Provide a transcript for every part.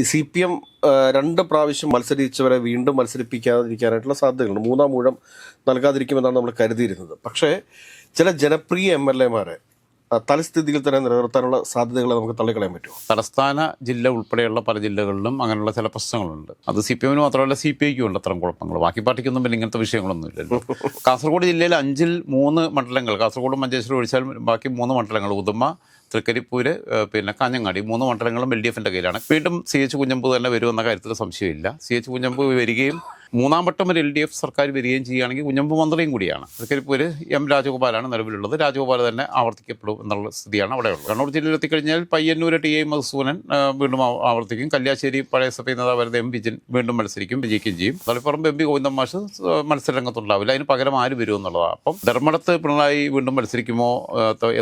CPM രണ്ട് പ്രാവശ്യം മത്സരിച്ചവരെ വീണ്ടും മത്സരിപ്പിക്കാതിരിക്കാനായിട്ടുള്ള സാധ്യതകളുണ്ട്. മൂന്നാം ഊഴം നൽകാതിരിക്കുമെന്നാണ് നമ്മൾ കരുതിയിരുന്നത്. പക്ഷേ ചില ജനപ്രിയ MLA-മാരെ തലസ്ഥിതിയിൽ തന്നെ നിലനിർത്താനുള്ള സാധ്യതകളെ നമുക്ക് തള്ളിക്കളയാൻ പറ്റുമോ? തലസ്ഥാന ജില്ല ഉൾപ്പെടെയുള്ള പല ജില്ലകളിലും അങ്ങനെയുള്ള ചില പ്രശ്നങ്ങളുണ്ട്. അത് CPM-ന് മാത്രമല്ല CPI-ക്കും ഉണ്ട് അത്തരം കുഴപ്പങ്ങൾ. ബാക്കി പാർട്ടിക്കൊന്നും പിന്നെ ഇങ്ങനത്തെ വിഷയങ്ങളൊന്നും ഇല്ലല്ലോ. കാസർഗോഡ് ജില്ലയിൽ 5-ൽ 3 മണ്ഡലങ്ങൾ, കാസർഗോഡും മഞ്ചേശ്വരം ഒഴിച്ചാൽ ബാക്കി 3 മണ്ഡലങ്ങൾ, ഉദുമ, തൃക്കരിപ്പൂര്, പിന്നെ കാഞ്ഞങ്ങാടി, 3 മണ്ഡലങ്ങളും LDF-ൻ്റെ കയ്യിലാണ്. വീണ്ടും CH കുഞ്ഞമ്പു തന്നെ വരുമെന്ന കാര്യത്തിൽ സംശയമില്ല. CH കുഞ്ഞമ്പു വരികയും മൂന്നാം വട്ടം ഒരു LDF സർക്കാർ വരികയും ചെയ്യുകയാണെങ്കിൽ കുഞ്ഞമ്പു മന്ത്രിയും കൂടിയാണ്. തൃക്കരിപ്പൂര് M രാജഗോപാലാണ് നിലവിലുള്ളത്. രാജഗോപാൽ തന്നെ ആവർത്തിക്കപ്പെടും എന്നുള്ള സ്ഥിതിയാണ് അവിടെയുള്ളത്. കണ്ണൂർ ജില്ലയിൽ എത്തിക്കഴിഞ്ഞാൽ പയ്യന്നൂർ TI മധുസൂദനൻ വീണ്ടും ആവർത്തിക്കും. കല്യാശ്ശേരി പഴയ സഭ നേതാവ് M വിജിൻ വീണ്ടും മത്സരിക്കും, വിജയിക്കുകയും ചെയ്യും. തളിപ്പറമ്പ് MP ഗോവിന്ദൻ മാഷ് മത്സരരംഗത്തുണ്ടാവില്ല. അതിന് പകരം ആര് വരുമെന്നുള്ളതാണ്. അപ്പം ധർമ്മടത്ത് പിണറായി വീണ്ടും മത്സരിക്കുമോ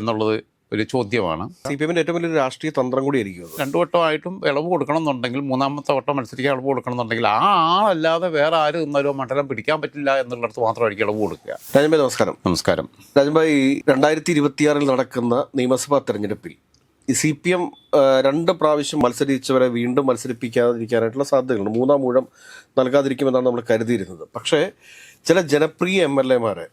എന്നുള്ളത് ഒരു ചോദ്യമാണ്. CPM-ന്റെ ഏറ്റവും വലിയൊരു രാഷ്ട്രീയ തന്ത്രം കൂടിയായിരിക്കും. 2 വട്ടമായിട്ടും ഇളവ് കൊടുക്കണം എന്നുണ്ടെങ്കിൽ, മൂന്നാമത്തെ വട്ടം മത്സരിക്കാൻ ഇളവ് കൊടുക്കണം എന്നുണ്ടെങ്കിൽ ആ ആളല്ലാതെ വേറെ ആര് നിന്നാലും മണ്ഡലം പിടിക്കാൻ പറ്റില്ല എന്നുള്ളിടത്ത് മാത്രമായിരിക്കും ഇളവ് കൊടുക്കുക. രാജൻഭായ് നമസ്കാരം. നമസ്കാരം. രാജൻഭായ്, 2026 നടക്കുന്ന നിയമസഭാ തെരഞ്ഞെടുപ്പിൽ CPM 2 പ്രാവശ്യം മത്സരിച്ചവരെ വീണ്ടും മത്സരിപ്പിക്കാതിരിക്കാനായിട്ടുള്ള സാധ്യതകളുണ്ട്. മൂന്നാം ഊഴം നൽകാതിരിക്കുമെന്നാണ് നമ്മൾ കരുതിയിരുന്നത്. പക്ഷേ ചില ജനപ്രിയ MLA-മാരെ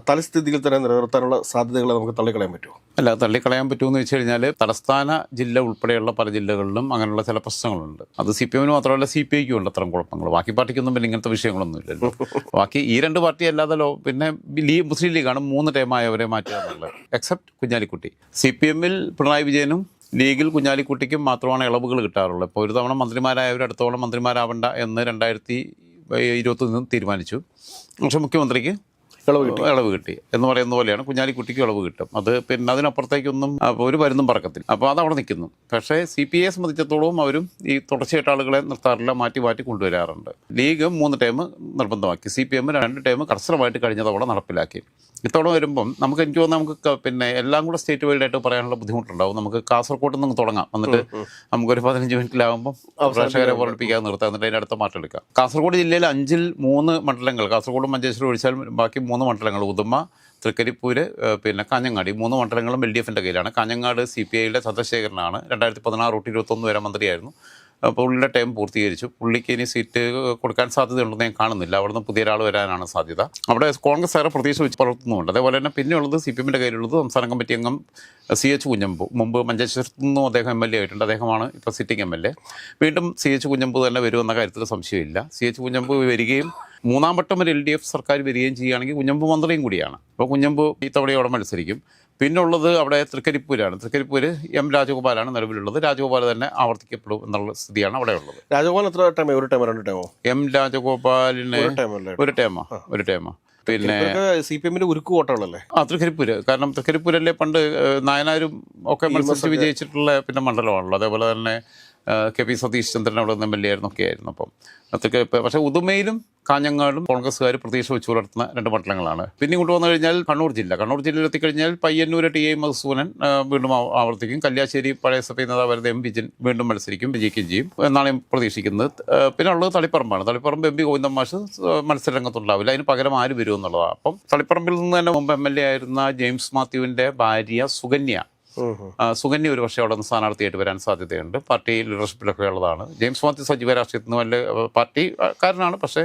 തലസ്ഥിതിയിൽ തന്നെ നിലനിർത്താനുള്ള സാധ്യതകളെ നമുക്ക് തള്ളിക്കളയാൻ പറ്റുമോ? അല്ല, തള്ളിക്കളയാൻ പറ്റുമെന്ന് വെച്ച് കഴിഞ്ഞാൽ തലസ്ഥാന ജില്ല ഉൾപ്പെടെയുള്ള പല ജില്ലകളിലും അങ്ങനെയുള്ള ചില പ്രശ്നങ്ങളുണ്ട്. അത് CPM-ന് മാത്രമല്ല CPI-ക്കും ഉണ്ട് അത്തരം കുഴപ്പങ്ങൾ. ബാക്കി പാർട്ടിക്കൊന്നും പിന്നെ ഇങ്ങനത്തെ വിഷയങ്ങളൊന്നും ഇല്ലല്ലോ. ബാക്കി ഈ 2 പാർട്ടി അല്ലാതെ പിന്നെ മുസ്ലിം ലീഗാണ് 3 ടൈമായവരെ മാറ്റുക എന്നുള്ളത്. എക്സെപ്റ്റ് കുഞ്ഞാലിക്കുട്ടി. CPM-ൽ പിണറായി വിജയനും ലീഗിൽ കുഞ്ഞാലിക്കുട്ടിക്കും മാത്രമാണ് ഇളവുകൾ കിട്ടാറുള്ളത്. ഇപ്പോൾ ഒരു തവണ മന്ത്രിമാരായവർ അടുത്ത തവണ മന്ത്രിമാരാവണ്ട എന്ന് 2021 തീരുമാനിച്ചു. പക്ഷേ മുഖ്യമന്ത്രിക്ക് ഇളവ് കിട്ടി എന്ന് പറയുന്ന പോലെയാണ് കുഞ്ഞാലിക്കുട്ടിക്കും ഇളവ് കിട്ടും. അത് പിന്നെ അതിനപ്പുറത്തേക്കൊന്നും ഒരു മരുന്നും പറക്കത്തില്ല. അപ്പോൾ അതവിടെ നിൽക്കുന്നു. പക്ഷേ CPI-യെ സംബന്ധിച്ചിടത്തോളം അവരും ഈ തുടർച്ചയായിട്ട് ആളുകളെ നിർത്താറില്ല, മാറ്റി കൊണ്ടുവരാറുണ്ട്. ലീഗ് 3 ടൈം നിർബന്ധമാക്കി. CPM 2 ടൈം കർശനമായിട്ട് കഴിഞ്ഞ തവണ നടപ്പിലാക്കി. ഇത്തവണ വരുമ്പം എനിക്ക് തോന്നുന്നു നമുക്ക് പിന്നെ എല്ലാം കൂടെ സ്റ്റേറ്റ് വൈഡായിട്ട് പറയാനുള്ള ബുദ്ധിമുട്ടുണ്ടാവും. നമുക്ക് കാസർഗോഡ് നിന്ന് തുടങ്ങാം. എന്നിട്ട് നമുക്കൊരു 15 മിനിറ്റിലാകുമ്പോൾ പ്രേക്ഷകരെ ഓർമ്മിപ്പിക്കാതെ നിർത്താം. എന്നിട്ട് അതിൻ്റെ അടുത്ത മാറ്റം എടുക്കാം. കാസർഗോഡ് ജില്ലയിൽ 5-ൽ 3 മണ്ഡലങ്ങൾ, കാസർഗോഡും മഞ്ചേശ്വരം ഒഴിച്ചാൽ ബാക്കി 3 മണ്ഡലങ്ങൾ, ഉദുമ, തൃക്കരിപ്പൂര്, പിന്നെ കാഞ്ഞങ്ങാടി, 3 മണ്ഡലങ്ങളും LDF-ൻ്റെ കയ്യിലാണ്. കാഞ്ഞങ്ങാട് CPI-യുടെ ചന്ദ്രശേഖരനാണ്. 2016-21 വരെ മന്ത്രിയായിരുന്നു. പുള്ളിയുടെ ടൈം പൂർത്തീകരിച്ചു. പുള്ളിക്ക് ഇനി സീറ്റ് കൊടുക്കാൻ സാധ്യതയുണ്ടെന്ന് ഞാൻ കാണുന്നില്ല. അവിടുന്ന് പുതിയ ഒരാൾ വരാനാണ് സാധ്യത. അവിടെ കോൺഗ്രസ് ഏറെ പ്രതീക്ഷ വെച്ച് പുലർത്തുന്നുണ്ട്. അതേപോലെ തന്നെ പിന്നെയുള്ളത് CPM-ൻ്റെ കയ്യിലുള്ളത് സംസ്ഥാന കമ്മിറ്റി അംഗം CH കുഞ്ഞമ്പു. മുമ്പ് മഞ്ചേശ്വരത്തു നിന്നും അദ്ദേഹം MLA ആയിട്ടുണ്ട്. അദ്ദേഹമാണ് ഇപ്പോൾ സിറ്റിംഗ് MLA. വീണ്ടും CH കുഞ്ഞമ്പു തന്നെ വരുമെന്ന കാര്യത്തിൽ സംശയമില്ല. CH കുഞ്ഞമ്പു വരികയും മൂന്നാം വട്ടം ഒരു LDF സർക്കാർ വരികയും ചെയ്യുകയാണെങ്കിൽ കുഞ്ഞമ്പു മന്ത്രിയും കൂടിയാണ്. അപ്പോൾ കുഞ്ഞമ്പു ഇത്തവണയോടെ മത്സരിക്കും. പിന്നുള്ളത് അവിടെ തൃക്കരിപ്പൂരാണ്. തൃക്കരിപ്പൂര് M രാജഗോപാലാണ് നിലവിലുള്ളത്. രാജഗോപാൽ തന്നെ ആവർത്തിക്കപ്പെടും എന്നുള്ള സ്ഥിതിയാണ് അവിടെ ഉള്ളത്. രാജഗോപാൽ എത്ര ടൈം? ഒരു ടൈമോ 2 ടൈമോ? M രാജഗോപാലിന് ഒരു ടൈമാ. പിന്നെ CPM-ന്റെ ഉരുക്കു കോട്ടകളല്ലേ തൃക്കരിപ്പൂര്. കാരണം തൃക്കരിപ്പൂരല്ലേ പണ്ട് നായനാരും ഒക്കെ മത്സരിച്ച് വിജയിച്ചിട്ടുള്ള പിന്നെ മണ്ഡലമാണല്ലോ. അതേപോലെ തന്നെ KP സതീഷ് ചന്ദ്രൻ അവിടെ നിന്ന് MLA ആയിരുന്നു, ഒക്കെ ആയിരുന്നു. അപ്പം പക്ഷേ ഉദുമയിലും കാഞ്ഞങ്ങാടും കോൺഗ്രസ്സുകാർ പ്രതീക്ഷ വെച്ച് പുലർത്തുന്ന 2 മണ്ഡലങ്ങളാണ്. പിന്നെ ഇങ്ങോട്ട് വന്നു കഴിഞ്ഞാൽ കണ്ണൂർ ജില്ലയിൽ എത്തിക്കഴിഞ്ഞാൽ പയ്യന്നൂർ TI മധുസൂദനൻ വീണ്ടും ആവർത്തിക്കും. കല്യാശ്ശേരി പഴയ സഭ നേതാവ് M വിജിൻ വീണ്ടും മത്സരിക്കും, വിജയിക്കുകയും ചെയ്യും എന്നാണ് ഞാൻ പ്രതീക്ഷിക്കുന്നത്. പിന്നെ ഉള്ളത് തളിപ്പറമ്പാണ്. തളിപ്പറമ്പ് MP ഗോവിന്ദൻ മാഷ് മത്സരരംഗത്തുണ്ടാവില്ല. അതിന് പകരം ആര് വരുമെന്നുള്ളതാണ്. അപ്പം തളിപ്പറമ്പിൽ നിന്ന് തന്നെ മുമ്പ് MLA ആയിരുന്ന ജെയിംസ് മാത്യുവിൻ്റെ ഭാര്യ സുകന്യ ഒരു പക്ഷേ അവിടെ നിന്ന് സ്ഥാനാർത്ഥിയായിട്ട് വരാൻ സാധ്യതയുണ്ട്. പാർട്ടി ലീഡർഷിപ്പിലൊക്കെ ഉള്ളതാണ്. ജെയിംസ് മാത്യു സജീവ രാഷ്ട്രീയത്തിൽ നിന്ന് വലിയ പാർട്ടിക്കാരനാണ്. പക്ഷേ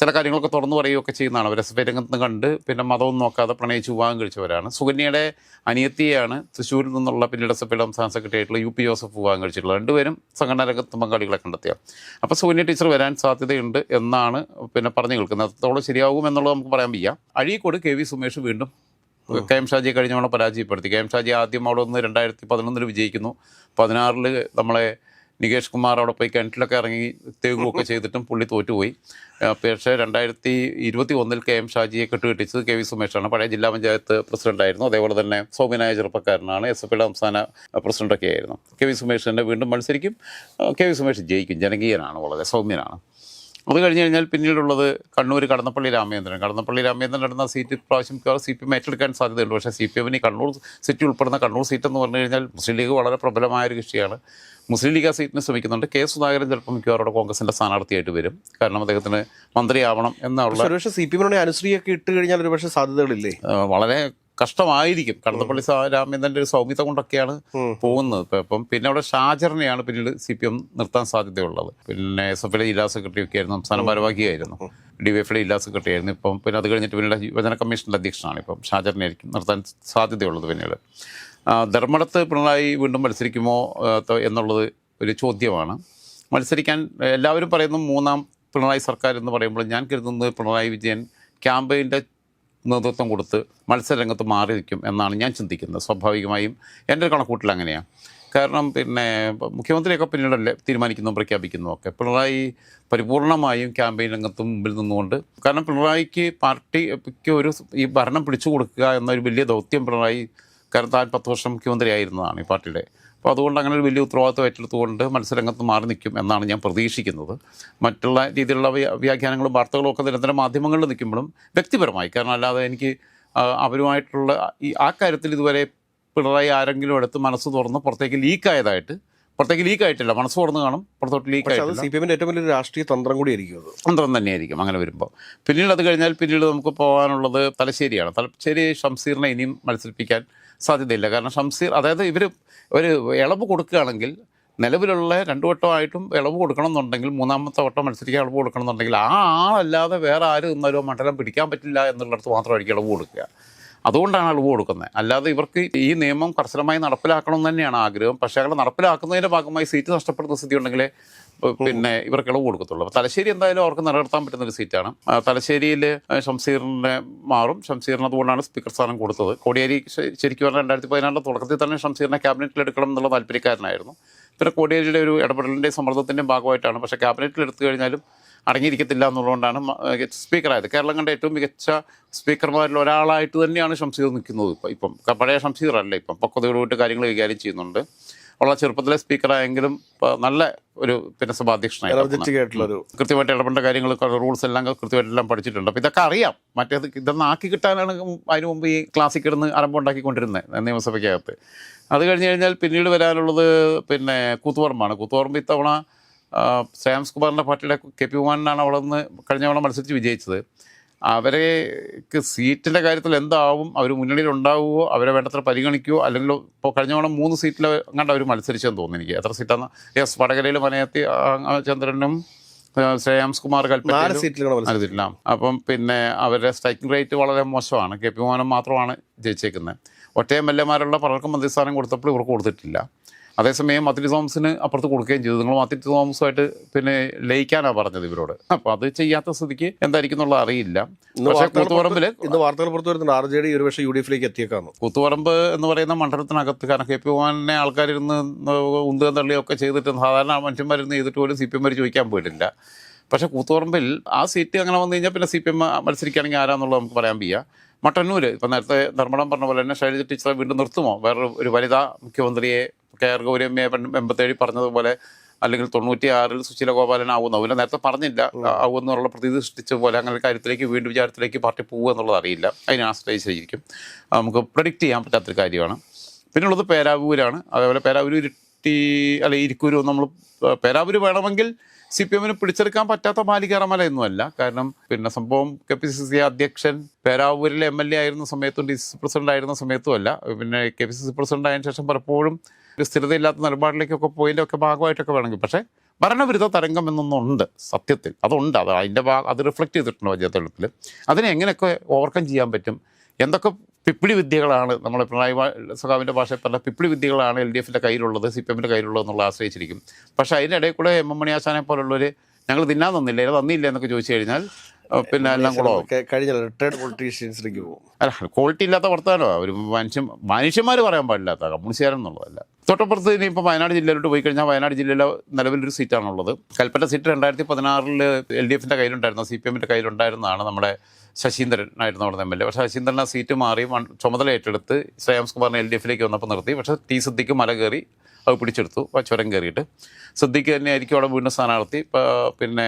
ചില കാര്യങ്ങളൊക്കെ തുറന്നു പറയുകയൊക്കെ ചെയ്യുന്നതാണ്. അവർ SFI രംഗത്ത് നിന്ന് കണ്ട് പിന്നെ മതവും നോക്കാതെ പ്രണയിച്ച് വിവാഹം കഴിച്ചവരാണ്. സുകന്യയുടെ അനിയത്തിയാണ് തൃശ്ശൂരിൽ നിന്നുള്ള പിന്നീട് SFIയുടെ സംസ്ഥാന സെക്രട്ടറി ആയിട്ടുള്ള UP ജോസഫ് വിവാഹം കഴിച്ചിട്ടുള്ളത്. 2 പേരും സംഘടനാ രംഗത്ത് പങ്കാളികളെ കണ്ടെത്തിയ. അപ്പോൾ സുകന്യ ടീച്ചർ വരാൻ സാധ്യതയുണ്ട് എന്നാണ് പിന്നെ പറഞ്ഞു കേൾക്കുന്നത്. അത്രത്തോളം ശരിയാകും എന്നുള്ളത് നമുക്ക് പറയാൻ വയ്യ. അഴീക്കോട് KV സുമേഷ് വീണ്ടും KM ഷാജിയെ കഴിഞ്ഞ തവണ പരാജയപ്പെടുത്തി. KM ഷാജി ആദ്യം അവിടെ നിന്ന് 2011 വിജയിക്കുന്നു. 16 നമ്മളെ നികേഷ് കുമാർ അവിടെ പോയി കിണറ്റിലൊക്കെ ഇറങ്ങി തേകുകയൊക്കെ ചെയ്തിട്ടും പുള്ളി തോറ്റുപോയി. പക്ഷേ 2021 KM ഷാജിയെ കെട്ടുകെട്ടിച്ചത് KV സുമേഷാണ്. പഴയ ജില്ലാ പഞ്ചായത്ത് പ്രസിഡൻ്റായിരുന്നു. അതേപോലെ തന്നെ സൗമ്യനായ ചെറുപ്പക്കാരനാണ്. SFIയുടെ സംസ്ഥാന പ്രസിഡൻ്റൊക്കെ ആയിരുന്നു. KV സുമേഷ് തന്നെ വീണ്ടും മത്സരിക്കും. KV സുമേഷ് ജയിക്കും. ജനകീയനാണ്, വളരെ സൗമ്യനാണ്. അത് കഴിഞ്ഞ് കഴിഞ്ഞാൽ പിന്നീടുള്ളത് കണ്ണൂർ കടന്നപ്പള്ളി രാമചന്ദ്രൻ നടന്ന സീറ്റ് പ്രാവശ്യം CPM ഏറ്റെടുക്കാൻ സാധ്യതയുണ്ട്. പക്ഷേ CPM-ന് കണ്ണൂർ സിറ്റി ഉൾപ്പെടുന്ന കണ്ണൂർ സീറ്റ് എന്ന് പറഞ്ഞു കഴിഞ്ഞാൽ മുസ്ലിം ലീഗ് വളരെ പ്രബലമായൊരു കക്ഷിയാണ്. മുസ്ലിം ലീഗ് ആ സീറ്റിന് ശ്രമിക്കുന്നുണ്ട്. K സുധാകരൻ ചിലപ്പോൾ മിക്കവാറും കോൺഗ്രസിൻ്റെ സ്ഥാനാർത്ഥിയായിട്ട് വരും. കാരണം അദ്ദേഹത്തിന് മന്ത്രിയാവണം എന്നുള്ള. പക്ഷേ CPM-നെ അനുശ്രീയൊക്കെ ഇട്ട് കഴിഞ്ഞാൽ ഒരുപക്ഷെ സാധ്യതകളില്ലേ? വളരെ കഷ്ടമായിരിക്കും. കടന്നപ്പള്ളി രാമചന്ദ്രൻ്റെ ഒരു സൗമ്യത കൊണ്ടൊക്കെയാണ് പോകുന്നത്. ഇപ്പം പിന്നെ അവിടെ ഷാജറിനെയാണ് പിന്നീട് CPM നിർത്താൻ സാധ്യതയുള്ളത്. പിന്നെ SFL ജില്ലാ സെക്രട്ടറി ഒക്കെ ആയിരുന്നു, സംസ്ഥാന ഭാരവാഹിയായിരുന്നു, DYFയുടെ ജില്ലാ സെക്രട്ടറി ആയിരുന്നു. ഇപ്പം പിന്നെ അത് കഴിഞ്ഞിട്ട് പിന്നീട് യുവജന കമ്മീഷൻ്റെ അധ്യക്ഷനാണ്. ഇപ്പം ഷാജറിനായിരിക്കും നിർത്താൻ സാധ്യതയുള്ളത്. പിന്നീട് ധർമ്മടത്ത് പിണറായി വീണ്ടും മത്സരിക്കുമോ എന്നുള്ളത് ഒരു ചോദ്യമാണ്. മത്സരിക്കാൻ എല്ലാവരും പറയുന്നു മൂന്നാം പിണറായി സർക്കാർ എന്ന് പറയുമ്പോൾ ഞാൻ കരുതുന്നത് പിണറായി വിജയൻ ക്യാമ്പയിൻ്റെ നേതൃത്വം കൊടുത്ത് മത്സരരംഗത്ത് മാറി നിൽക്കും എന്നാണ് ഞാൻ ചിന്തിക്കുന്നത്. സ്വാഭാവികമായും എൻ്റെ ഒരു കണക്കൂട്ടിൽ അങ്ങനെയാണ്. കാരണം പിന്നെ മുഖ്യമന്ത്രിയൊക്കെ പിന്നീടല്ലേ തീരുമാനിക്കുന്നു, പ്രഖ്യാപിക്കുന്നു ഒക്കെ. പിണറായി പരിപൂർണമായും ക്യാമ്പയിൻ രംഗത്ത് മുമ്പിൽ നിന്നുകൊണ്ട്, കാരണം പിണറായിക്ക് പാർട്ടിക്ക് ഒരു ഈ ഭരണം പിടിച്ചു കൊടുക്കുക എന്നൊരു വലിയ ദൗത്യം പിണറായി, കാരണം താൻ 10 വർഷം മുഖ്യമന്ത്രി ആയിരുന്നതാണ് ഈ പാർട്ടിയുടെ. അപ്പോൾ അതുകൊണ്ട് അങ്ങനെ ഒരു വലിയ ഉത്തരവാദിത്വം ഏറ്റെടുത്തുകൊണ്ട് മത്സരരംഗത്ത് മാറി നിൽക്കും എന്നാണ് ഞാൻ പ്രതീക്ഷിക്കുന്നത്. മറ്റുള്ള രീതിയിലുള്ള വ്യാഖ്യാനങ്ങളും വാർത്തകളും ഒക്കെ നിരന്തരം മാധ്യമങ്ങളിൽ നിൽക്കുമ്പോഴും വ്യക്തിപരമായി, കാരണം അല്ലാതെ എനിക്ക് അവരുമായിട്ടുള്ള ആ കാര്യത്തിൽ ഇതുവരെ പിണറായി ആരെങ്കിലും എടുത്ത് മനസ്സ് തുറന്ന് പുറത്തേക്ക് ലീക്കായിട്ടില്ല. മനസ്സ് തുറന്ന് കാണും, പുറത്തോട്ട് ലീക്കായിട്ടില്ല. CPM ഏറ്റവും വലിയൊരു രാഷ്ട്രീയ തന്ത്രം കൂടിയായിരിക്കും അത്. തന്ത്രം തന്നെയായിരിക്കും അങ്ങനെ വരുമ്പോൾ. പിന്നീട് അത് കഴിഞ്ഞാൽ പിന്നീട് നമുക്ക് പോകാനുള്ളത് തലശ്ശേരിയാണ്. തലശ്ശേരി ഷംസീറിനെ ഇനിയും മത്സരിപ്പിക്കാൻ സാധ്യതയില്ല. കാരണം ഷംസീർ, അതായത് ഇവർ ഒരു ഇളവ് കൊടുക്കുകയാണെങ്കിൽ, നിലവിലുള്ള 2 വട്ടമായിട്ടും ഇളവ് കൊടുക്കണം എന്നുണ്ടെങ്കിൽ, 3ാമത്തെ വട്ടം മത്സരിക്കാൻ ഇളവ് കൊടുക്കണം എന്നുണ്ടെങ്കിൽ ആ ആളല്ലാതെ വേറെ ആര് നിന്നാലും മണ്ഡലം പിടിക്കാൻ പറ്റില്ല എന്നുള്ളിടത്ത് മാത്രമായിരിക്കും ഇളവ് കൊടുക്കുക. അതുകൊണ്ടാണ് ഇളവ് കൊടുക്കുന്നത്. അല്ലാതെ ഇവർക്ക് ഈ നിയമം കർശനമായി നടപ്പിലാക്കണം എന്ന് തന്നെയാണ് ആഗ്രഹം. പക്ഷേ അങ്ങനെ നടപ്പിലാക്കുന്നതിൻ്റെ ഭാഗമായി സീറ്റ് നഷ്ടപ്പെടുന്ന സ്ഥിതി ഉണ്ടെങ്കിൽ പിന്നെ ഇവർക്ക് ഇളവ് കൊടുക്കത്തുള്ളൂ. അപ്പോൾ തലശ്ശേരി എന്തായാലും അവർക്ക് നിലനിർത്താൻ പറ്റുന്നൊരു സീറ്റാണ്. തലശ്ശേരിയിൽ ഷംസീറിനെ മാറും. ഷംസീറിന് അതുകൊണ്ടാണ് സ്പീക്കർ സ്ഥാനം കൊടുത്തത്. കോടിയേരി ശരിക്കും പറഞ്ഞാൽ 2014 തുടക്കത്തിൽ തന്നെ ഷംസീറിനെ ക്യാബിനറ്റിൽ എടുക്കണം എന്നുള്ള താല്പര്യക്കാരനായിരുന്നു. പിന്നെ കോടിയേരിയുടെ ഒരു ഇടപെടലിൻ്റെയും സമ്മർദ്ദത്തിൻ്റെയും ഭാഗമായിട്ടാണ്. പക്ഷേ ക്യാബിനറ്റിൽ എടുത്തു കഴിഞ്ഞാലും അടങ്ങിയിരിക്കത്തില്ല എന്നുള്ളതുകൊണ്ടാണ് സ്പീക്കറായത്. കേരളം കണ്ട ഏറ്റവും മികച്ച സ്പീക്കർമാരിൽ ഒരാളായിട്ട് തന്നെയാണ് ഷംസീർ നിൽക്കുന്നത്. ഇപ്പം പഴയ ഷംസീർ അല്ല, ഇപ്പം പക്വതയോടുകൂടി കാര്യങ്ങൾ കൈകാര്യം ചെയ്യുന്നുണ്ട്. ഉള്ള ചെറുപ്പത്തിലെ സ്പീക്കറായെങ്കിലും നല്ല ഒരു പിന്നെ സഭാധ്യക്ഷനായിരുന്നു. കൃത്യമായിട്ട് ഇടപെടേണ്ട കാര്യങ്ങൾ, റൂൾസ് എല്ലാം കൃത്യമായിട്ടെല്ലാം പഠിച്ചിട്ടുണ്ട്. അപ്പോൾ ഇതൊക്കെ അറിയാം. മറ്റേത് ഇതൊന്ന് ആക്കി കിട്ടാനാണ് അതിന് മുമ്പ് ഈ ക്ലാസ്സിൽ കിടന്ന് അരമ്പുണ്ടാക്കിക്കൊണ്ടിരുന്നത് നിയമസഭയ്ക്കകത്ത്. അത് കഴിഞ്ഞ് കഴിഞ്ഞാൽ പിന്നീട് വരാനുള്ളത് പിന്നെ കൂത്തുപറമ്പാണ്. കൂത്തുപറമ്പ് ഇത്തവണ ശ്രേയാംസ് കുമാറിൻ്റെ പാർട്ടിയുടെ KP മോഹനാണ് അവിടെ നിന്ന് കഴിഞ്ഞ തവണ മത്സരിച്ച് വിജയിച്ചത്. അവർക്ക് സീറ്റിൻ്റെ കാര്യത്തിൽ എന്താവും, അവർ മുന്നണിയിലുണ്ടാവുമോ, അവരെ വേണ്ടത്ര പരിഗണിക്കുമോ, അല്ലെങ്കിൽ ഇപ്പോൾ കഴിഞ്ഞ തവണ 3 സീറ്റിൽ കണ്ട് അവർ മത്സരിച്ചെന്ന് തോന്നുന്നു എനിക്ക്. എത്ര സീറ്റാണ്? വടകരയിൽ മനയത്തി ചന്ദ്രനും ശ്രേയാംസ് കുമാർ കൽപ്പറ്റയിലും. അപ്പം പിന്നെ അവരുടെ സ്ട്രൈക്കിംഗ് റേറ്റ് വളരെ മോശമാണ്. KP മോഹൻ മാത്രമാണ് ജയിച്ചേക്കുന്നത്. ഒറ്റ MLA മാരുള്ള പലർക്കും മന്ത്രിസ്ഥാനം കൊടുത്തപ്പോൾ ഇവർക്ക് കൊടുത്തിട്ടില്ല. അതേസമയം മാത്യു തോമസിന് അപ്പുറത്ത് കൊടുക്കുകയും ചെയ്തു. നിങ്ങൾ മാത്യു തോമസുമായിട്ട് പിന്നെ ലയിക്കാനാണ് പറഞ്ഞത് ഇവരോട്. അപ്പോൾ അത് ചെയ്യാത്ത സ്ഥിതിക്ക് എന്തായിരിക്കും എന്നുള്ളത് അറിയില്ല. പക്ഷേ കൂത്തുപറമ്പിൽ ഇന്ന് വാർത്തകൾ പുറത്തു വരുന്നുണ്ട് RJD ഒരുപക്ഷെ UDFിലേക്ക് എത്തിയേക്കാണ്. കൂത്തുപറമ്പ് എന്ന് പറയുന്ന മണ്ഡലത്തിനകത്ത്, കാരണം KP മോഹനെ ആൾക്കാരിരുന്ന് ഉന്തുകയും തള്ളിയൊക്കെ ചെയ്തിട്ട് സാധാരണ മനുഷ്യന്മാരിരുന്ന് ചെയ്തിട്ട് പോലും CPM ചോദിക്കാൻ പോയിട്ടില്ല. പക്ഷേ കൂത്തുപറമ്പിൽ ആ സീറ്റ് അങ്ങനെ വന്നു കഴിഞ്ഞാൽ പിന്നെ CPM മത്സരിക്കുകയാണെങ്കിൽ ആരാന്നുള്ളത് നമുക്ക് പറയാൻ വയ്യ. മട്ടന്നൂർ ഇപ്പം നേരത്തെ ധർമ്മടം പറഞ്ഞ പോലെ തന്നെ ശൈലജ ടീച്ചറെ വീണ്ടും നിർത്തുമോ? വേറെ ഒരു വനിതാ മുഖ്യമന്ത്രിയെ KR ഗൗരിയമ്മയെ 87 പറഞ്ഞതുപോലെ, അല്ലെങ്കിൽ 96 സുശീല ഗോപാലൻ ആവുന്നു. അവരെ നേരത്തെ പറഞ്ഞില്ല ആവുമെന്നുള്ള പ്രതീതി സൃഷ്ടിച്ച പോലെ അങ്ങനെ കാര്യത്തിലേക്ക് വീണ്ടും വിചാരത്തിലേക്ക് പാർട്ടി പോകുക എന്നുള്ളത് അറിയില്ല. അതിനെ ആശ്രയിച്ചിരിക്കും. നമുക്ക് പ്രഡിക്റ്റ് ചെയ്യാൻ പറ്റാത്തൊരു കാര്യമാണ്. പിന്നുള്ളത് പേരാവൂരാണ്. അതേപോലെ പേരാവൂർ ഇരിക്കൂരും. നമ്മൾ പേരാവൂർ വേണമെങ്കിൽ CPM പിടിച്ചെടുക്കാൻ പറ്റാത്ത മാലികേറമലയൊന്നുമല്ല. കാരണം പിന്നെ സംഭവം KPCC അധ്യക്ഷൻ പേരാവൂരിലെ MLA ആയിരുന്ന സമയത്തും DCC പ്രസിഡന്റ് ആയിരുന്ന സമയത്തും അല്ല. പിന്നെ KPCC പ്രസിഡന്റ് ആയതിനു ശേഷം പലപ്പോഴും ഒരു സ്ഥിരതയില്ലാത്ത നിലപാടിലേക്കൊക്കെ പോയതിൻ്റെ ഒക്കെ ഭാഗമായിട്ടൊക്കെ വേണമെങ്കിൽ. പക്ഷേ ഭരണവിരുദ്ധ തരംഗം എന്നൊന്നുണ്ട് സത്യത്തിൽ. അതുണ്ട്. അത് റിഫ്ലക്റ്റ് ചെയ്തിട്ടുണ്ട് പഞ്ചായത്തെടുപ്പിൽ. അതിനെ എങ്ങനെയൊക്കെ ഓവർകം ചെയ്യാൻ പറ്റും, എന്തൊക്കെ പിപ്പിളി വിദ്യകളാണ്, നമ്മളെ പിണറായി സഖാവിൻ്റെ ഭാഷയിൽ പറഞ്ഞ പിപ്പിളി വിദ്യകളാണ് LDFിൻ്റെ കയ്യിലുള്ളത്, CPM കയ്യിലുള്ളത് എന്നുള്ള ആശ്രയിച്ചിരിക്കും. പക്ഷേ അതിൻ്റെ ഇടയിൽ കൂടെ MM മണി ആശാനെ പോലുള്ളവർ ഞങ്ങൾ തിന്നാൻ തന്നില്ല എന്നൊക്കെ ചോദിച്ചു കഴിഞ്ഞാൽ പിന്നെ എല്ലാം കൂടെ കഴിഞ്ഞ റിട്ടയർഡ് പൊളിറ്റീഷ്യൻസിലേക്ക് പോകും. അല്ല, ക്വാളിറ്റി ഇല്ലാത്ത വർത്തമാനമാണ്. ഒരു മനുഷ്യന്മാർ പറയാൻ പാടില്ലാത്ത കമ്മ്യൂണിസ്റ്റുകാരെന്നുള്ളതല്ല. തൊട്ടപ്പുറത്ത് ഇനിയിപ്പോൾ വയനാട് ജില്ലയിലോട്ട് പോയി കഴിഞ്ഞാൽ വയനാട് ജില്ലയിലെ നിലവിലൊരു സീറ്റാണുള്ളത്. കൽപ്പറ്റ സീറ്റ് 2016 LDFിൻ്റെ കയ്യിലുണ്ടായിരുന്ന, CPM കയ്യിലുണ്ടായിരുന്നതാണ്. നമ്മുടെ ശശീന്ദ്രൻ ആയിരുന്നു അവിടെ MLA. പക്ഷേ ശശീന്ദ്രൻ ആ സീറ്റ് മാറി ചുമതല ഏറ്റെടുത്ത് ശ്രേയാംസ് കുമാറിനെ LDFിലേക്ക് വന്നപ്പോൾ നിർത്തി. പക്ഷേ സിദ്ദിഖ് മല കയറി അത് പിടിച്ചെടുത്തു, ചുരം കയറിയിട്ട്. സിദ്ദിഖ് തന്നെ ആയിരിക്കും അവിടെ വീണ്ടും സ്ഥാനാർത്ഥി. പിന്നെ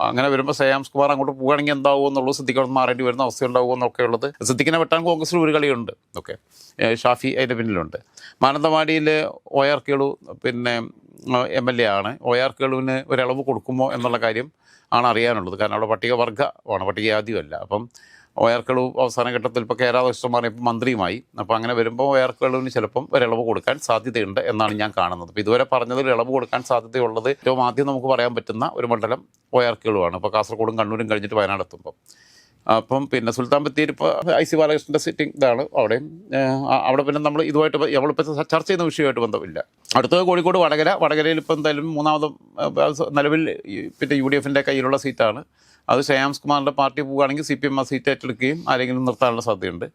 അങ്ങനെ വരുമ്പോൾ ശ്രേയാംസ് കുമാർ അങ്ങോട്ട് പോകുകയാണെങ്കിൽ എന്താവുമോ എന്നുള്ളൂ, സിദ്ദിഖ് അവിടെ മാറേണ്ടി വരുന്ന അവസ്ഥ ഉണ്ടാവുമോ എന്നൊക്കെ ഉള്ളത്. സിദ്ദിഖിനെ വെട്ടാൻ കോൺഗ്രസിൽ ഒരു കളിയുണ്ട്. ഓക്കെ, ഷാഫി അതിൻ്റെ പിന്നിലുണ്ട്. മാനന്തവാടിയിൽ OR കേളു പിന്നെ MLA ആണ്. OR കേളുവിന് ഒരിളവ് കൊടുക്കുമോ എന്നുള്ള കാര്യം ആണ് അറിയാനുള്ളത്. കാരണം അവിടെ പട്ടികവർഗ്ഗമാണ്, പട്ടികജാതിയുമല്ല. അപ്പം OR Kallu അവസാന ഘട്ടത്തിൽ ഇപ്പോൾ കേരളകൃഷ്ണന്മാർ ഇപ്പോൾ മന്ത്രിയുമായി. അപ്പോൾ അങ്ങനെ വരുമ്പോൾ OR Kalluവിന് ചിലപ്പം ഒരിളവ് കൊടുക്കാൻ സാധ്യതയുണ്ട് എന്നാണ് ഞാൻ കാണുന്നത്. അപ്പോൾ ഇതുവരെ പറഞ്ഞതിൽ ഇളവ് കൊടുക്കാൻ സാധ്യതയുള്ളത് ഏറ്റവും ആദ്യം നമുക്ക് പറയാൻ പറ്റുന്ന ഒരു മണ്ഡലം OR Kallu ആണ്. ഇപ്പോൾ കാസർഗോഡും കണ്ണൂരും കഴിഞ്ഞിട്ട് വയനാട് എത്തുമ്പോൾ. അപ്പം പിന്നെ സുൽത്താൻ ബത്തേരി ഇപ്പോൾ IC ബാലകൃഷ്ണൻ്റെ സിറ്റിംഗ് ഇതാണ്. അവിടെ പിന്നെ നമ്മൾ ഇതുമായിട്ട് നമ്മളിപ്പോൾ ചർച്ച ചെയ്യുന്ന വിഷയമായിട്ട് ബന്ധമില്ല. അടുത്തത് കോഴിക്കോട് വടകരയിൽ ഇപ്പോൾ എന്തായാലും മൂന്നാമതും നിലവിൽ പിന്നെ UDFൻ്റെ കയ്യിലുള്ള സീറ്റാണ്. അത് ശ്രേയാംസ് കുമാറിൻ്റെ പാർട്ടി പോവുകയാണെങ്കിൽ CPM ആ സീറ്റ് ഏറ്റെടുക്കുകയും ആരെങ്കിലും നിർത്താനുള്ള സാധ്യതയുണ്ട്.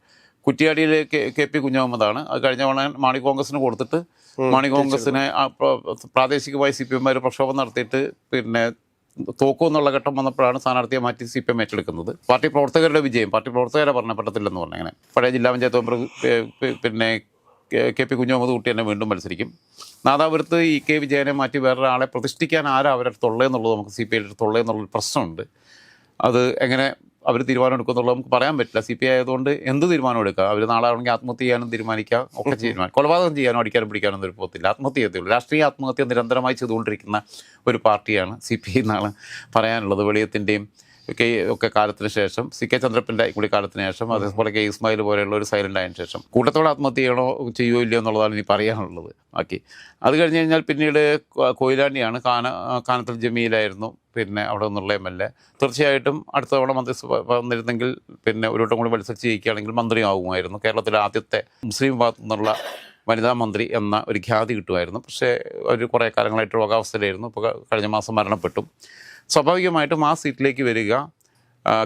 കുറ്റിയാടിയിൽ KP കുഞ്ഞഹമ്മദാണ്. അത് കഴിഞ്ഞ മാണി കോൺഗ്രസിന് കൊടുത്തിട്ട് മാണി കോൺഗ്രസിനെ പ്രാദേശികമായി CPM പ്രക്ഷോഭം നടത്തിയിട്ട് പിന്നെ തോക്കും എന്നുള്ള ഘട്ടം വന്നപ്പോഴാണ് സ്ഥാനാർത്ഥിയെ മാറ്റി CPM ഏറ്റെടുക്കുന്നത്. പാർട്ടി പ്രവർത്തകരുടെ വിജയം, പാർട്ടി പ്രവർത്തകരെ പറഞ്ഞപ്പെടത്തില്ലെന്ന് പറഞ്ഞു. അങ്ങനെ പഴയ ജില്ലാ പഞ്ചായത്ത് മെമ്പർ പിന്നെ KP കുഞ്ഞഹമ്മദ് കുട്ടി തന്നെ വീണ്ടും മത്സരിക്കും. നാദാപുരത്ത് EK വിജയനെ മാറ്റി വേറൊരാളെ പ്രതിഷ്ഠിക്കാൻ ആരാ അവരുടെ തൊള്ളേന്നുള്ളത് നമുക്ക് CPI തൊള്ളേന്നുള്ളൊരു പ്രശ്നമുണ്ട്. അത് എങ്ങനെ അവർ തീരുമാനം എടുക്കുമെന്നുള്ളത് നമുക്ക് പറയാൻ പറ്റില്ല. CPI ആയതുകൊണ്ട് എന്ത് തീരുമാനം എടുക്കുക, അവർ നാളെ ആണെങ്കിൽ ആത്മഹത്യ ചെയ്യാനും തീരുമാനിക്കാം, ഒക്കെ തീരുമാനം. കൊലപാതകം ചെയ്യാനോ അടിക്കാനും പിടിക്കാനും ഒരു പോകത്തില്ല, ആത്മഹത്യ ചെയ്തേ. രാഷ്ട്രീയ ആത്മഹത്യ നിരന്തരമായി ചെയ്തുകൊണ്ടിരിക്കുന്ന ഒരു പാർട്ടിയാണ് CPI എന്നാണ് പറയാനുള്ളത്. വെളിയത്തിൻ്റെയും ഒക്കെ കാലത്തിന് ശേഷം, CK ചന്ദ്രപ്പൻ്റെ കൂടി കാലത്തിന് ശേഷം, അതേപോലെ K ഇസ്മായിൽ പോലെയുള്ള ഒരു സൈലൻ്റ് ആയതിനു ശേഷം കൂട്ടത്തോടെ ആത്മഹത്യ ചെയ്യണോ ചെയ്യുമോ ഇല്ലയോ എന്നുള്ളതാണ് ഇനി പറയാനുള്ളത്. ബാക്കി അത് കഴിഞ്ഞ് കഴിഞ്ഞാൽ പിന്നീട് കൊയിലാണ്ടിയാണ്. കാനത്തിൽ ജമീലായിരുന്നു പിന്നെ അവിടെ നിന്നുള്ള MLA. തീർച്ചയായിട്ടും അടുത്ത തവണ മന്ത്രിസഭ വന്നിരുന്നെങ്കിൽ പിന്നെ ഒരു വട്ടം കൂടി മത്സരിച്ച് ജയിക്കുകയാണെങ്കിൽ മന്ത്രിയാകുമായിരുന്നു. കേരളത്തിലെ ആദ്യത്തെ മുസ്ലിം ഭാഗത്തു നിന്നുള്ള വനിതാ മന്ത്രി എന്ന ഒരു ഖ്യാതി കിട്ടുമായിരുന്നു. പക്ഷേ ഒരു കുറേ കാലങ്ങളായിട്ട് രോഗാവസ്ഥയിലായിരുന്നു. ഇപ്പോൾ കഴിഞ്ഞ മാസം മരണപ്പെട്ടു. സ്വാഭാവികമായിട്ടും ആ സീറ്റിലേക്ക് വരിക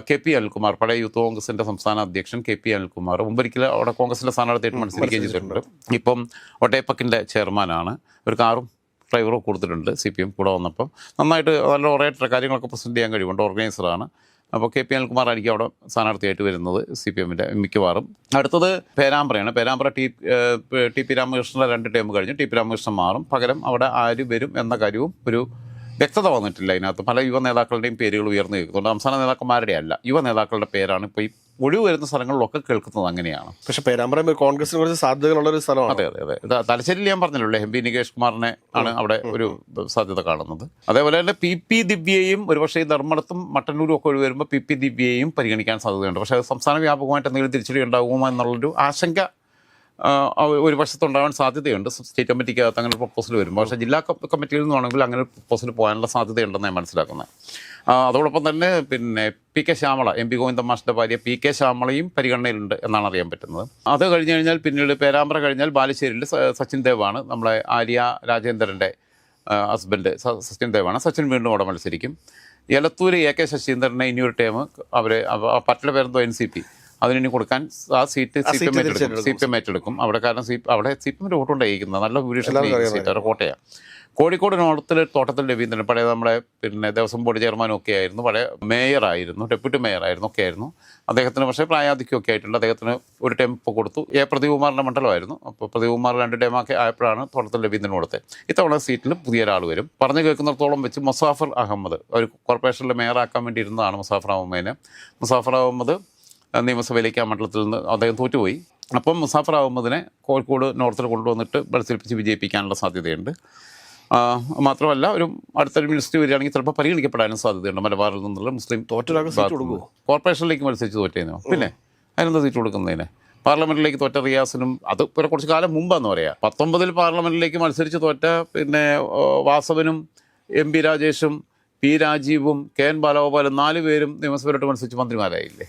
KP അനിൽകുമാർ, പഴയ യൂത്ത് കോൺഗ്രസിൻ്റെ സംസ്ഥാന അധ്യക്ഷൻ KP അനിൽകുമാർ. മുമ്പൊരിക്കലും അവിടെ കോൺഗ്രസിൻ്റെ സ്ഥാനാർത്ഥിയായിട്ട് മത്സരിക്കുകയും ചെയ്തിട്ടുണ്ട്. ഇപ്പം ഒട്ടേപ്പക്കിൻ്റെ ചെയർമാനാണ്. ഒരു കാറും ഡ്രൈവറും കൊടുത്തിട്ടുണ്ട് CPM കൂടെ വന്നപ്പോൾ. നന്നായിട്ട് നല്ല ഒറേറ്റർ കാര്യങ്ങളൊക്കെ പ്രസൻറ്റ് ചെയ്യാൻ കഴിവുണ്ട്. ഓർഗനൈസറാണ്. അപ്പോൾ KP അനിൽകുമാർ ആയിരിക്കും അവിടെ സ്ഥാനാർത്ഥിയായിട്ട് വരുന്നത് CPMൻ്റെ മിക്കവാറും. അടുത്തത് പേരാമ്പ്രയാണ്. പേരാമ്പ്ര TP രാമകൃഷ്ണൻ്റെ 2 ടേം കഴിഞ്ഞു. TP രാമകൃഷ്ണൻ മാറും. പകരം അവിടെ ആര് വരും എന്ന കാര്യവും ഒരു വ്യക്തത വന്നിട്ടില്ല. അതിനകത്ത് പല യുവ നേതാക്കളുടെയും പേരുകൾ ഉയർന്നു കേൾക്കുന്നുണ്ട്. സംസ്ഥാന നേതാക്കന്മാരുടെ അല്ല, യുവ നേതാക്കളുടെ പേരാണ് ഇപ്പോൾ ഈ ഒഴിവ് വരുന്ന സ്ഥലങ്ങളിലൊക്കെ കേൾക്കുന്നത്. അങ്ങനെയാണ്. പക്ഷേ പേരാമ്പ്ര കോൺഗ്രസിന് കുറച്ച് സാധ്യതകളുള്ളൊരു സ്ഥലമാണ്. അതെ. തലശ്ശേരിയിൽ ഞാൻ പറഞ്ഞല്ലോ, MP നികേഷ് കുമാറിനെ ആണ് അവിടെ ഒരു സാധ്യത കാണുന്നത്. അതേപോലെ തന്നെ PP ദിവ്യയും ഒരുപക്ഷെ ഈ ധർമ്മടത്തും മട്ടന്നൂരും ഒക്കെ ഒഴിവ് വരുമ്പോൾ PP ദിവ്യയും പരിഗണിക്കാൻ സാധ്യതയുണ്ട്. പക്ഷേ അത് സംസ്ഥാന വ്യാപകമായിട്ട് എന്തെങ്കിലും തിരിച്ചടി ഉണ്ടാകുമോ എന്നുള്ളൊരു ആശങ്ക ഒരു വശത്തുണ്ടാകാൻ സാധ്യതയുണ്ട്. സ്റ്റേറ്റ് കമ്മിറ്റിക്കകത്ത് അങ്ങനെ പ്രപ്പോസൽ വരുമ്പോൾ. പക്ഷേ ജില്ലാ കമ്മിറ്റിയിൽ നിന്നാണെങ്കിൽ അങ്ങനെ പ്രപ്പോസൽ പോകാനുള്ള സാധ്യതയുണ്ടെന്ന് ഞാൻ മനസ്സിലാക്കുന്നത്. അതോടൊപ്പം തന്നെ പിന്നെ PK ശ്യാമള, MP ഗോവിന്ദൻ മാഷിൻ്റെ ഭാര്യ PK ശ്യാമളയും പരിഗണനയിലുണ്ട് എന്നാണ് അറിയാൻ പറ്റുന്നത്. അത് കഴിഞ്ഞ് കഴിഞ്ഞാൽ പിന്നീട് പേരാമ്പ്ര കഴിഞ്ഞാൽ ബാലുശ്ശേരിയിൽ സച്ചിൻ ദേവാണ്, നമ്മളെ ആര്യ രാജേന്ദ്രൻ്റെ ഹസ്ബൻഡ് സച്ചിൻ ദേവാണ്. സച്ചിൻ വീണ്ടും അവിടെ മത്സരിക്കും. എലത്തൂർ AK ശശീന്ദ്രനെ ഇനിയൊരു ടേം അവർ പാർട്ടിയുടെ പേരെന്തോ NCP അതിനി കൊടുക്കാൻ ആ സീറ്റ് CPM ഏറ്റെടുക്കും. അവിടെ കാരണം അവിടെ CPMൻ്റെ വോട്ടുണ്ടായിരിക്കുന്നത് നല്ല ഭൂരിപക്ഷം സീറ്റ് അവരുടെ കോട്ടയാണ്. കോഴിക്കോട് നോർത്തിൽ തോട്ടത്തിൽ രവീന്ദ്രൻ, പഴയ നമ്മുടെ പിന്നെ ദേവസ്വം ബോർഡ് ചെയർമാനും ഒക്കെ ആയിരുന്നു, പഴയ മേയറായിരുന്നു, ഡെപ്യൂട്ടി മേയറായിരുന്നു, ഒക്കെ ആയിരുന്നു. അദ്ദേഹത്തിന് പക്ഷേ പ്രായാധിക്യമൊക്കെ ആയിട്ടുണ്ട്. അദ്ദേഹത്തിന് ഒരു ടൈം ഇപ്പോൾ കൊടുത്തു. പ്രദീപകുമാറിൻ്റെ മണ്ഡലമായിരുന്നു. അപ്പോൾ പ്രദീപകുമാർ 2 ടൈമൊക്കെ ആയപ്പോഴാണ് തോട്ടത്തിൽ രവീന്ദ്രൻ കൊടുത്തത്. ഇത്തവണ സീറ്റിൽ പുതിയ ഒരാൾ വരും. പറഞ്ഞു കേൾക്കുന്നിടത്തോളം വെച്ച് മുസാഫർ അഹമ്മദ്, ഒരു കോർപ്പറേഷനിൽ മേയറാക്കാൻ വേണ്ടി ഇരുന്നതാണ് മുസാഫർ അഹമ്മദിനെ. മുസാഫർ അഹമ്മദ് നിയമസഭയിലേക്ക് ആ മണ്ഡലത്തിൽ നിന്ന് അദ്ദേഹം തോറ്റുപോയി. അപ്പം മുസാഫർ അഹമ്മദിനെ കോഴിക്കോട് നോർത്തിൽ കൊണ്ടുവന്നിട്ട് മത്സരിപ്പിച്ച് വിജയിപ്പിക്കാനുള്ള സാധ്യതയുണ്ട്. മാത്രമല്ല ഒരു അടുത്തൊരു മിനിസ്റ്റർ വരികയാണെങ്കിൽ ചിലപ്പോൾ പരിഗണിക്കപ്പെടാനും സാധ്യതയുണ്ട്. മലബാറിൽ നിന്നുള്ള മുസ്ലിം കോർപ്പറേഷനിലേക്ക് മത്സരിച്ച് തോറ്റേനോ പിന്നെ അതിനെന്താ സീറ്റ് കൊടുക്കുന്നതിന്. പാർലമെൻറ്റിലേക്ക് തോറ്റ റിയാസിനും അത് കുറച്ച് കാലം മുമ്പാന്ന് പറയാം. 19 പാർലമെൻറ്റിലേക്ക് മത്സരിച്ച് തോറ്റ പിന്നെ വാസവനും MP രാജേഷും P രാജീവും KN ബാലഗോപാലും 4 പേരും നിയമസഭയിലോട്ട് മത്സരിച്ച് മന്ത്രിമാരായില്ലേ.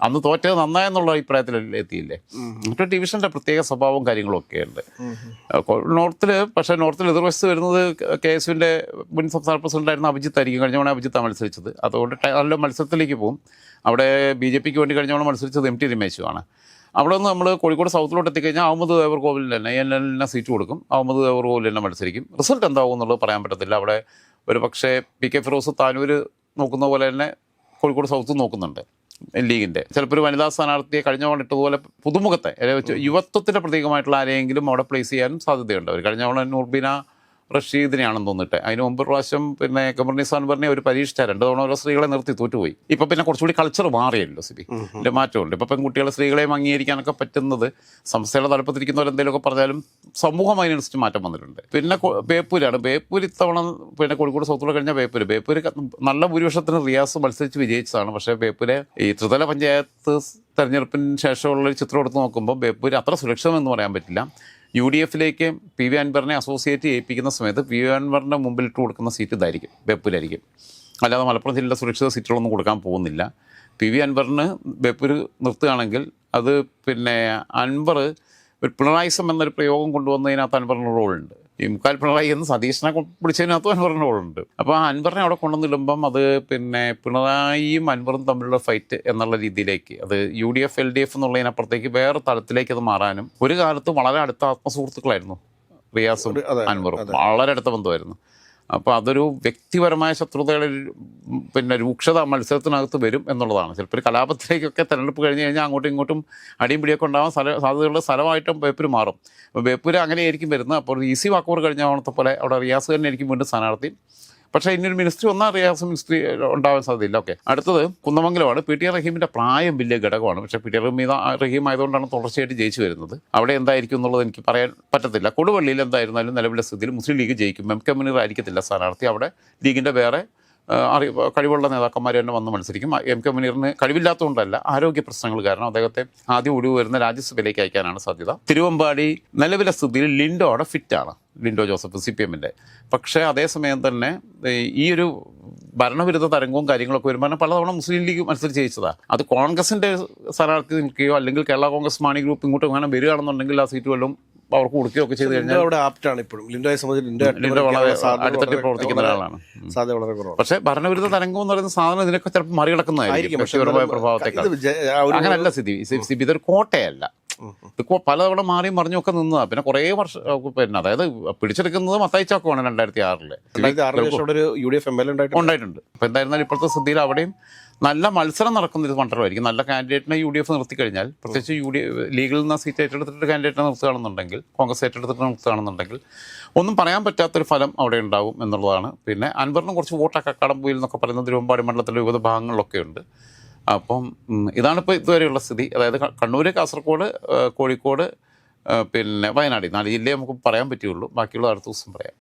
അന്ന് തോറ്റത് നന്നായെന്നുള്ള അഭിപ്രായത്തിൽ എത്തിയില്ലേ. മറ്റൊരു ഡിവിഷൻ്റെ പ്രത്യേക സ്വഭാവവും കാര്യങ്ങളൊക്കെ ഉണ്ട് നോർത്തിൽ. പക്ഷേ നോർത്തിൽ എതിർവശത്ത് വരുന്നത് KSUവിൻ്റെ മുൻ സംസ്ഥാന പ്രസിഡൻ്റായിരുന്ന അഭിജിത്ത് ആയിരിക്കും. കഴിഞ്ഞ തവണ അഭിജിത്താണ് മത്സരിച്ചത്. അതുകൊണ്ട് നല്ല മത്സരത്തിലേക്ക് പോകും. അവിടെ BJPക്ക് വേണ്ടി കഴിഞ്ഞ തവണ മത്സരിച്ചത് MT രമേശുമാണ്. അവിടെ നിന്ന് നമ്മൾ കോഴിക്കോട് സൗത്തിലോട്ട് എത്തിക്കഴിഞ്ഞാൽ അഹമ്മദ് ദേവർ കോവിലിന് തന്നെ ANLനെ സീറ്റ് കൊടുക്കും. അഹമ്മദ് ദേവർ കോവിൽ തന്നെ മത്സരിക്കും. റിസൾട്ട് എന്താവും എന്നുള്ളത് പറയാൻ പറ്റത്തില്ല. അവിടെ ഒരു പക്ഷേ PK ഫിറോസ് താനൂർ നോക്കുന്ന പോലെ തന്നെ കോഴിക്കോട് സൗത്ത് നോക്കുന്നുണ്ട് ലീഗിൻ്റെ. ചിലപ്പോൾ ഒരു വനിതാ സ്ഥാനാർത്ഥിയെ കഴിഞ്ഞ തവണ ഇട്ടതുപോലെ പുതുമുഖത്തെ യുവത്വത്തിൻ്റെ പ്രതീകമായിട്ടുള്ള ആരെയെങ്കിലും അവിടെ പ്ലേസ് ചെയ്യാനും സാധ്യതയുണ്ട്. അവർ കഴിഞ്ഞ തവണ നൂർബിന റഷീദിനെയാണെന്ന് തോന്നിട്ട്. അതിന് മുമ്പ് പ്രാവശ്യം പിന്നെ ഖമർ നിസാർ അൻവറിനെ ഒരു പരീക്ഷിച്ച 2 തവണ ഓരോ സ്ത്രീകളെ നിർത്തി തോറ്റുപോയി. ഇപ്പം പിന്നെ കുറച്ചുകൂടി കൾച്ചർ മാറിയല്ലോ സിബി, ഇതിൻ്റെ മാറ്റമുണ്ട്. ഇപ്പം പെൺകുട്ടികളെ സ്ത്രീകളെയും അംഗീകരിക്കാനൊക്കെ പറ്റുന്നത് സംസ്ഥയുടെ തലപ്പത്തിരിക്കുന്നവരെന്തെങ്കിലുമൊക്കെ പറഞ്ഞാലും സമൂഹം അതിനനുസരിച്ച് മാറ്റം വന്നിട്ടുണ്ട്. പിന്നെ ബേപ്പൂരാണ്. ബേപ്പൂർ ഇത്തവണ പിന്നെ കോഴിക്കോട് സൗത്തോടെ കഴിഞ്ഞ ബേപ്പൂർ നല്ല ഭൂരിപക്ഷത്തിന് റിയാസ് മത്സരിച്ച് വിജയിച്ചതാണ്. പക്ഷേ ബേപ്പൂരെ ഈ ത്രിതല പഞ്ചായത്ത് തെരഞ്ഞെടുപ്പിന് ശേഷമുള്ളൊരു ചിത്രം എടുത്ത് നോക്കുമ്പോൾ ബേപ്പൂർ അത്ര സുരക്ഷിതമെന്ന് പറയാൻ പറ്റില്ല. UDFിലേക്ക് PV അൻവറിനെ അസോസിയേറ്റ് ചെയ്യിപ്പിക്കുന്ന സമയത്ത് PV അൻവറിൻ്റെ മുമ്പിലിട്ട് കൊടുക്കുന്ന സീറ്റ് ഇതായിരിക്കും, ബേപ്പൂരായിരിക്കും. അല്ലാതെ മലപ്പുറം ജില്ലയിലെ സുരക്ഷിത സീറ്റുകളൊന്നും കൊടുക്കാൻ പോകുന്നില്ല. PV അൻവറിന് ബേപ്പൂർ നിർത്തുകയാണെങ്കിൽ അത് പിന്നെ അൻവർ ഒരു പിണറായിസം എന്നൊരു പ്രയോഗം കൊണ്ടുവന്നതിനകത്ത് അൻവറിന് റോളുണ്ട്. ഈ മുക്കാൽ പിണറായി എന്ന് സതീശനെ പിടിച്ചതിനകത്തും അൻവറിന് റോളുണ്ട്. അപ്പോൾ ആ അൻവറിനെ അവിടെ കൊണ്ടുവന്നിടുമ്പം അത് പിന്നെ പിണറായിയും അൻവറും തമ്മിലുള്ള ഫൈറ്റ് എന്നുള്ള രീതിയിലേക്ക് അത് UDF LDF എന്നുള്ളതിനപ്പുറത്തേക്ക് വേറെ തലത്തിലേക്ക് അത് മാറാനും, ഒരു കാലത്ത് വളരെ അടുത്ത ആത്മസുഹൃത്തുക്കളായിരുന്നു റിയാസും അൻവറും, വളരെ അടുത്ത ബന്ധമായിരുന്നു. അപ്പോൾ അതൊരു വ്യക്തിപരമായ ശത്രുതയുടെ പിന്നെ രൂക്ഷത മത്സരത്തിനകത്ത് വരും എന്നുള്ളതാണ്. ചിലപ്പോൾ ഒരു കലാപത്തിലേക്കൊക്കെ തെരഞ്ഞെടുപ്പ് കഴിഞ്ഞ് കഴിഞ്ഞാൽ അങ്ങോട്ടും ഇങ്ങോട്ടും അടിയും പിടിയൊക്കെ ഉണ്ടാകാൻ സാധ്യതയുള്ള സ്ഥലമായിട്ടും ബേപ്പൂർ മാറും. അപ്പോൾ ബേപ്പൂർ അങ്ങനെയായിരിക്കും വരുന്നത്. അപ്പോൾ EC വാക്കൂർ കഴിഞ്ഞ ഓണത്തെ പോലെ അവിടെ റിയാസ് തന്നെ ആയിരിക്കും വീണ്ടും സ്ഥാനാർത്ഥി. പക്ഷേ ഇനിയൊരു മിനിസ്ട്രി വന്നാൽ റിയാസ് മിനിസ്ട്രി ഉണ്ടാവാൻ സാധ്യതയില്ല. ഓക്കെ, അടുത്തത് കുന്നമംഗലമാണ്. PTI റഹീമിൻ്റെ പ്രായം വലിയ ഘടകമാണ്. പക്ഷേ PTI റഹീം ആയതുകൊണ്ടാണ് തുടർച്ചയായിട്ട് ജയിച്ചു വരുന്നത്. അവിടെ എന്തായിരിക്കും എന്നുള്ളത് എനിക്ക് പറയാൻ പറ്റത്തില്ല. കൊടുവള്ളിയിൽ എന്തായിരുന്നാലും നിലവിലെ സ്ഥിതിയിൽ മുസ്ലിം ലീഗ് ജയിക്കും. MK മുനീർ ആയിരിക്കത്തില്ല സ്ഥാനാർത്ഥി. അവിടെ ലീഗിൻ്റെ വേറെ കഴിവുള്ള നേതാക്കന്മാർ തന്നെ വന്ന് മത്സരിക്കും. MK മുനീറിന് കഴിവില്ലാത്തതുകൊണ്ടല്ല, ആരോഗ്യ പ്രശ്നങ്ങൾ കാരണം അദ്ദേഹത്തെ ആദ്യം ഒഴിവ് വരുന്ന രാജ്യസഭയിലേക്ക് അയക്കാനാണ് സാധ്യത. തിരുവമ്പാടി നിലവിലെ സ്ഥിതിയിൽ ലിൻഡോയുടെ ഫിറ്റാണ്, ലിൻഡോ ജോസഫ് CPMൻ്റെ. പക്ഷേ അതേസമയം തന്നെ ഈ ഒരു ഭരണവിരുദ്ധ തരംഗവും കാര്യങ്ങളൊക്കെ വരുമ്പോൾ പലതവണ മുസ്ലിം ലീഗ് മത്സരിച്ച് ജയിച്ചതാണ്. അത് കോൺഗ്രസിൻ്റെ സ്ഥാനാർത്ഥി നിൽക്കുകയോ അല്ലെങ്കിൽ കേരള കോൺഗ്രസ് മാണി ഗ്രൂപ്പ് ഇങ്ങോട്ട് അങ്ങനെ വരികയാണെന്നുണ്ടെങ്കിൽ ആ സീറ്റ് വല്ലതും അവർക്ക് കൊടുക്കുകയൊക്കെ ചെയ്ത് കഴിഞ്ഞാൽ അവിടെ ആപ്റ്റാണ് ഇപ്പോഴും ലിൻഡോയെ സംബന്ധിച്ച്. ലിൻഡോ വളരെ അടിത്തട്ടി പ്രവർത്തിക്കുന്ന ഒരാളാണ്. സാധ്യത വളരെ കുറവാണ്. പക്ഷേ ഭരണവിരുദ്ധ തരംഗം എന്ന് പറയുന്ന സാധനം ഇതിനൊക്കെ ചിലപ്പോൾ മറികടക്കുന്നതായിരിക്കും വ്യക്തിപരമായ പ്രഭാവത്തെക്കാൾ. അങ്ങനല്ല സ്ഥിതി. ഇതൊരു കോട്ടയല്ല. ഇത് പലതവണ മാറിയും മറിഞ്ഞൊക്കെ നിന്നതാണ്. പിന്നെ കുറേ വർഷം പിന്നെ അതായത് പിടിച്ചെടുക്കുന്നത് മത്തായി ചാക്കോയാണ് 2006 UDF MLA ഉണ്ടായിട്ടുണ്ട്. അപ്പോൾ എന്തായിരുന്നാലും ഇപ്പോഴത്തെ സ്ഥിതിയിൽ അവിടെയും നല്ല മത്സരം നടക്കുന്നൊരു മണ്ഡലമായിരിക്കും. നല്ല കാൻഡിഡേറ്റിനെ UDF നിർത്തിക്കഴിഞ്ഞാൽ, പ്രത്യേകിച്ച് ലീഗിൽ നിന്ന് സീറ്റ് ഏറ്റെടുത്തിട്ട് കാൻഡിഡേറ്റിനെ നിർത്തുകയാണെന്നുണ്ടെങ്കിൽ, കോൺഗ്രസ് ഏറ്റെടുത്തിട്ട് നിർത്തുകയാണെന്നുണ്ടെങ്കിൽ ഒന്നും പറയാൻ പറ്റാത്തൊരു ഫലം അവിടെ ഉണ്ടാവും എന്നുള്ളതാണ്. പിന്നെ അൻവറിന് കുറച്ച് വോട്ടൊക്കെ കടമ്പുയിൽ എന്നൊക്കെ പറയുന്ന തിരുവമ്പാടി മണ്ഡലത്തിലെ വിവിധ ഭാഗങ്ങളിലൊക്കെ ഉണ്ട്. അപ്പം ഇതാണിപ്പോൾ ഇതുവരെയുള്ള സ്ഥിതി. അതായത് കണ്ണൂർ, കാസർഗോഡ്, കോഴിക്കോട്, പിന്നെ വയനാട്, 4 ജില്ലയെ നമുക്ക് പറയാൻ പറ്റുകയുള്ളൂ. ബാക്കിയുള്ള അടുത്ത ദിവസം പറയാം.